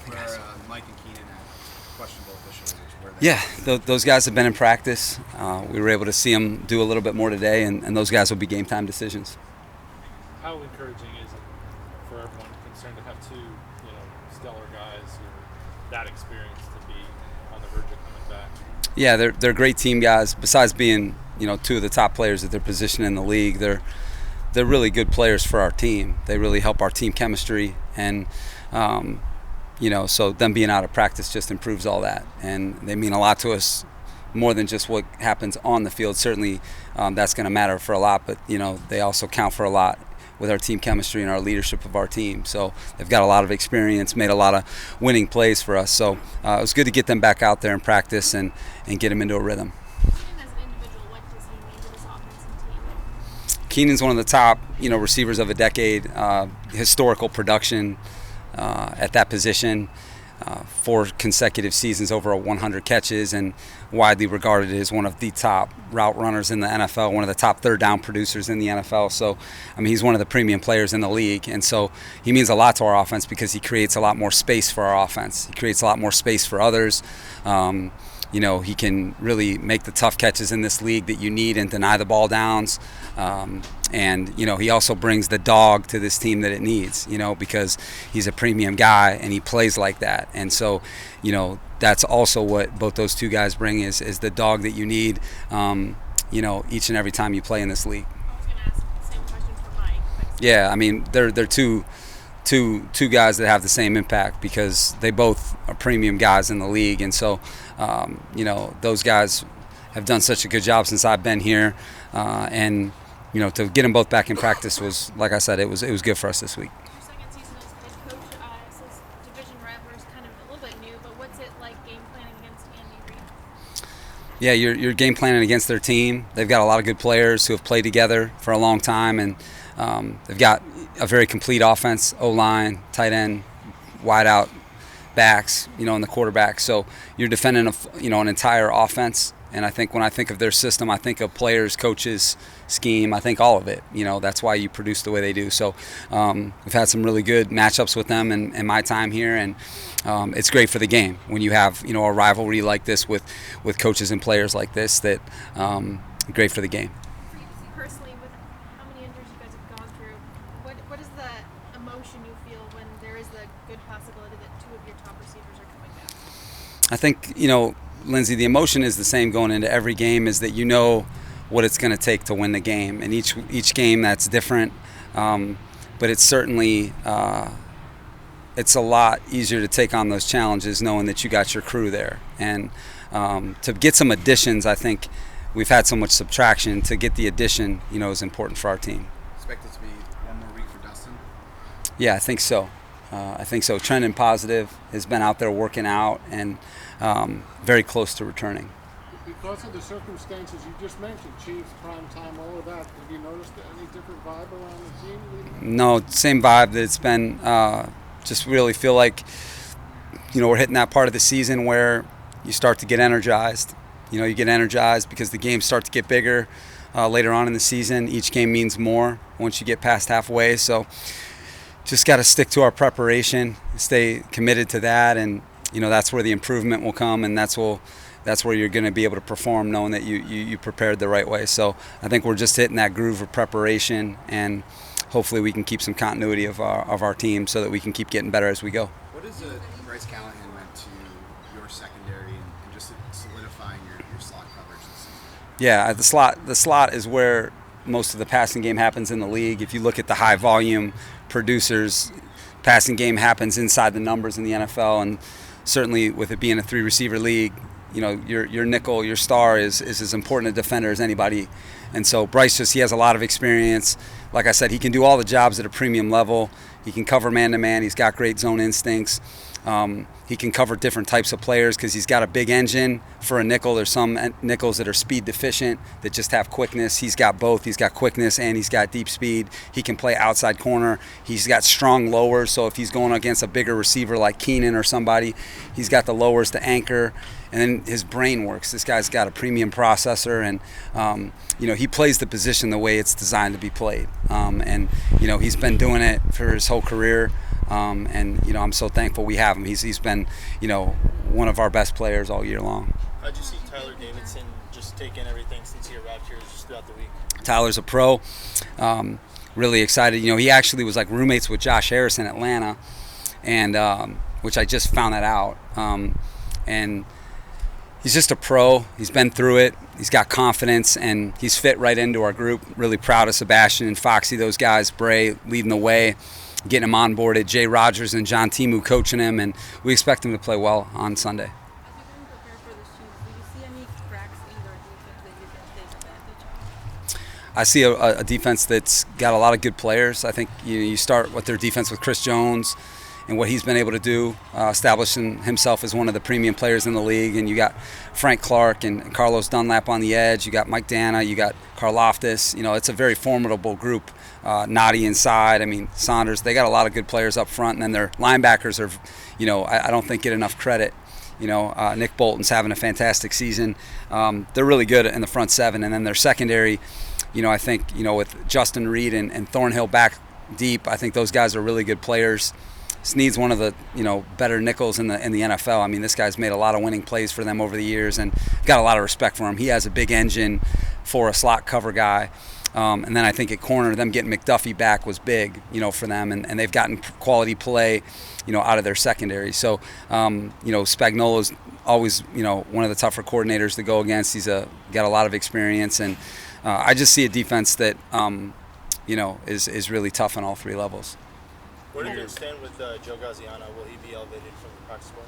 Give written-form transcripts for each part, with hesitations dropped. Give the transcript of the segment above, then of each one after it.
where Mike and Keenan had questionable officials. Yeah, those guys have been in practice. We were able to see them do a little bit more today, and those guys will be game time decisions. How encouraging is it for everyone concerned to have two, stellar guys who are that experienced to be on the verge of coming back? Yeah, they're great team guys. Besides being, two of the top players at their position in the league, they're really good players for our team. They really help our team chemistry, and so them being out of practice just improves all that, and they mean a lot to us, more than just what happens on the field. Certainly that's going to matter for a lot, but they also count for a lot with our team chemistry and our leadership of our team. So they've got a lot of experience, made a lot of winning plays for us. So it was good to get them back out there and practice and get them into a rhythm. As an individual, what does he mean to this offense and team? Keenan's one of the top, receivers of a decade, historical production at that position, 4 consecutive seasons over 100 catches, and widely regarded as one of the top route runners in the NFL, one of the top third down producers in the NFL. So, he's one of the premium players in the league, and so he means a lot to our offense because he creates a lot more space for our offense. He creates a lot more space for others. He can really make the tough catches in this league that you need and deny the ball downs. And he also brings the dog to this team that it needs, because he's a premium guy and he plays like that. And so, that's also what both those two guys bring is the dog that you need, each and every time you play in this league. I was going to ask the same question for Mike. Yeah, they're two guys that have the same impact because they both are premium guys in the league. And so, those guys have done such a good job since I've been here. And to get them both back in practice was, like I said, it was good for us this week. Your second season as head coach, since division rivalry is kind of a little bit new, but what's it like game planning against Andy Reid? Yeah, you're game planning against their team. They've got a lot of good players who have played together for a long time, and they've got a very complete offense, O-line, tight end, wide out backs, and the quarterback. So you're defending an entire offense. And I think when I think of their system, I think of players, coaches, scheme. I think all of it. That's why you produce the way they do. So we've had some really good matchups with them in my time here, and it's great for the game when you have a rivalry like this with coaches and players like this. That great for the game. For you personally, with how many injuries you guys have gone through, what is the emotion you feel when there is the good possibility that 2 of your top receivers are coming back? I think Lindsay, the emotion is the same going into every game, is that what it's going to take to win the game. And each game that's different, but it's certainly it's a lot easier to take on those challenges knowing that you got your crew there. And to get some additions, I think we've had so much subtraction. To get the addition, is important for our team. Expect it to be one more week for Dustin? Yeah, I think so. Trending positive, has been out there working out, and very close to returning. Because of the circumstances you just mentioned, Chiefs, prime time, all of that, have you noticed any different vibe around the team? No, same vibe that it's been. Just really feel like, we're hitting that part of the season where you start to get energized. You get energized because the games start to get bigger later on in the season. Each game means more once you get past halfway. So just got to stick to our preparation, stay committed to that, and that's where the improvement will come, and that's where you're going to be able to perform, knowing that you prepared the right way. So I think we're just hitting that groove of preparation, and hopefully we can keep some continuity of our team so that we can keep getting better as we go. What does Bryce Callahan meant to your secondary and just solidifying your slot coverage this season? Yeah, the slot is where most of the passing game happens in the league. If you look at the high volume producers, passing game happens inside the numbers in the NFL, and certainly with it being a 3 receiver league, your nickel, your star is as important a defender as anybody. And so Bryce he has a lot of experience. Like I said, he can do all the jobs at a premium level. He can cover man-to-man. He's got great zone instincts. He can cover different types of players because he's got a big engine for a nickel. There's some nickels that are speed deficient that just have quickness. He's got both. He's got quickness and he's got deep speed. He can play outside corner. He's got strong lowers, so if he's going against a bigger receiver like Keenan or somebody, he's got the lowers to anchor. And then his brain works. This guy's got a premium processor, and he plays the position the way it's designed to be played. And he's been doing it for his whole career. And I'm so thankful we have him. He's been one of our best players all year long. How'd you see Tyler Davidson just take in everything since he arrived here just throughout the week? Tyler's a pro. Really excited. He actually was like roommates with Josh Harris in Atlanta, and which I just found that out. And he's just a pro. He's been through it. He's got confidence, and he's fit right into our group. Really proud of Sebastian and Foxy, those guys, Bray leading the way, getting him onboarded, Jay Rogers and John Timu coaching him, and we expect him to play well on Sunday. As you guys prepare for the Chiefs, do you see any cracks in their defense that you can take advantage of? I see a defense that's got a lot of good players. I think you start with their defense with Chris Jones and what he's been able to do, establishing himself as one of the premium players in the league. And you got Frank Clark and Carlos Dunlap on the edge. You got Mike Dana. You got Karlaftis. It's a very formidable group. Noddy inside. Saunders. They got a lot of good players up front. And then their linebackers are, I don't think get enough credit. Nick Bolton's having a fantastic season. They're really good in the front seven. And then their secondary, I think, with Justin Reed and Thornhill back deep, I think those guys are really good players. Snead's one of the better nickels in the NFL. This guy's made a lot of winning plays for them over the years, and got a lot of respect for him. He has a big engine for a slot cover guy. And then I think at corner, them getting McDuffie back was big, for them, and they've gotten quality play, out of their secondary. So, Spagnuolo's always, one of the tougher coordinators to go against. He's got a lot of experience, and I just see a defense that, is really tough on all three levels. Where do you stand with Joe Gaziano? Will he be elevated from the practice squad?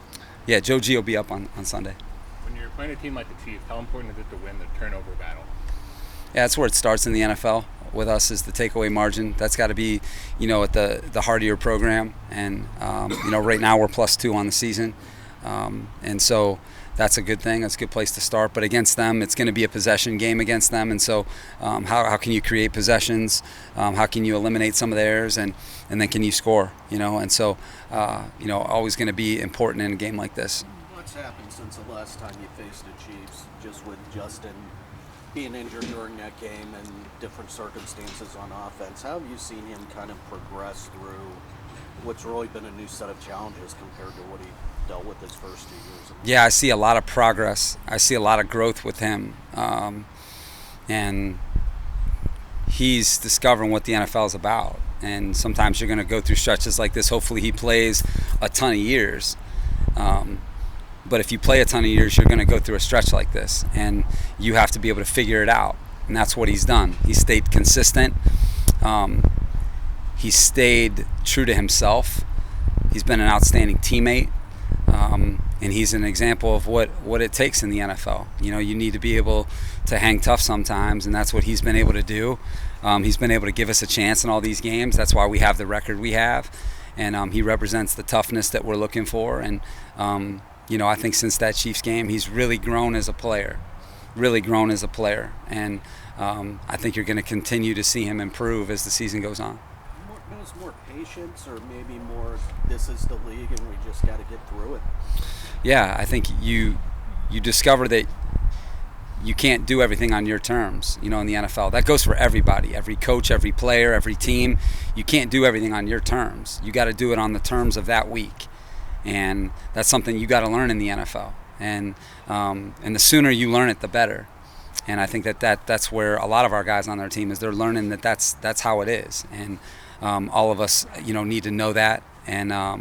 Yeah, Joe G will be up on Sunday. When you're playing a team like the Chiefs, how important is it to win the turnover battle? Yeah, that's where it starts in the NFL. With us is the takeaway margin. That's got to be, at the heart of your program. And, right now we're +2 on the season. And so that's a good thing. That's a good place to start. But against them, it's going to be a possession game against them. And so how can you create possessions? How can you eliminate some of theirs? And then can you score? And so, always going to be important in a game like this. What's happened since the last time you faced the Chiefs, just with Justin being injured during that game and different circumstances on offense? How have you seen him kind of progress through what's really been a new set of challenges compared to what he dealt with his first 2 years? Yeah, I see a lot of progress. I see a lot of growth with him. And he's discovering what the NFL is about. And sometimes you're going to go through stretches like this. Hopefully he plays a ton of years. But if you play a ton of years, you're going to go through a stretch like this. And you have to be able to figure it out. And that's what he's done. He stayed consistent. He stayed true to himself. He's been an outstanding teammate. And he's an example of what it takes in the NFL. You need to be able to hang tough sometimes, and that's what he's been able to do. He's been able to give us a chance in all these games. That's why we have the record we have. And he represents the toughness that we're looking for. And, I think since that Chiefs game, he's really grown as a player. And I think you're going to continue to see him improve as the season goes on. More patience, or maybe more, this is the league and we just got to get through it? Yeah, I think you discover that you can't do everything on your terms, in the NFL. That goes for everybody, every coach, every player, every team. You can't do everything on your terms. You got to do it on the terms of that week. And that's something you got to learn in the NFL. And the sooner you learn it, the better. And I think that's where a lot of our guys on their team is. They're learning that's how it is. And all of us, need to know that. And, I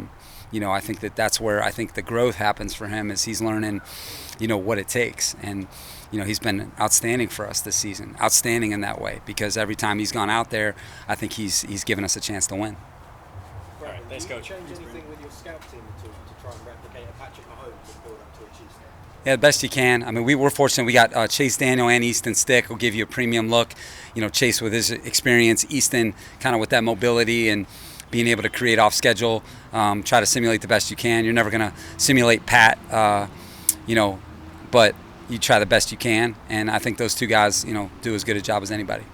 think that's where I think the growth happens for him, is he's learning, what it takes. And, he's been outstanding for us this season, outstanding in that way, because every time he's gone out there, I think he's given us a chance to win. All right, thanks, Coach. Do you change anything with your scout team to try and replicate a Patrick Mahomes and build up to a Chiefs game? Yeah, the best you can. We're fortunate. We got Chase Daniel and Easton Stick will give you a premium look. Chase with his experience, Easton kind of with that mobility and being able to create off schedule. Try to simulate the best you can. You're never going to simulate Pat, but you try the best you can. And I think those two guys, do as good a job as anybody.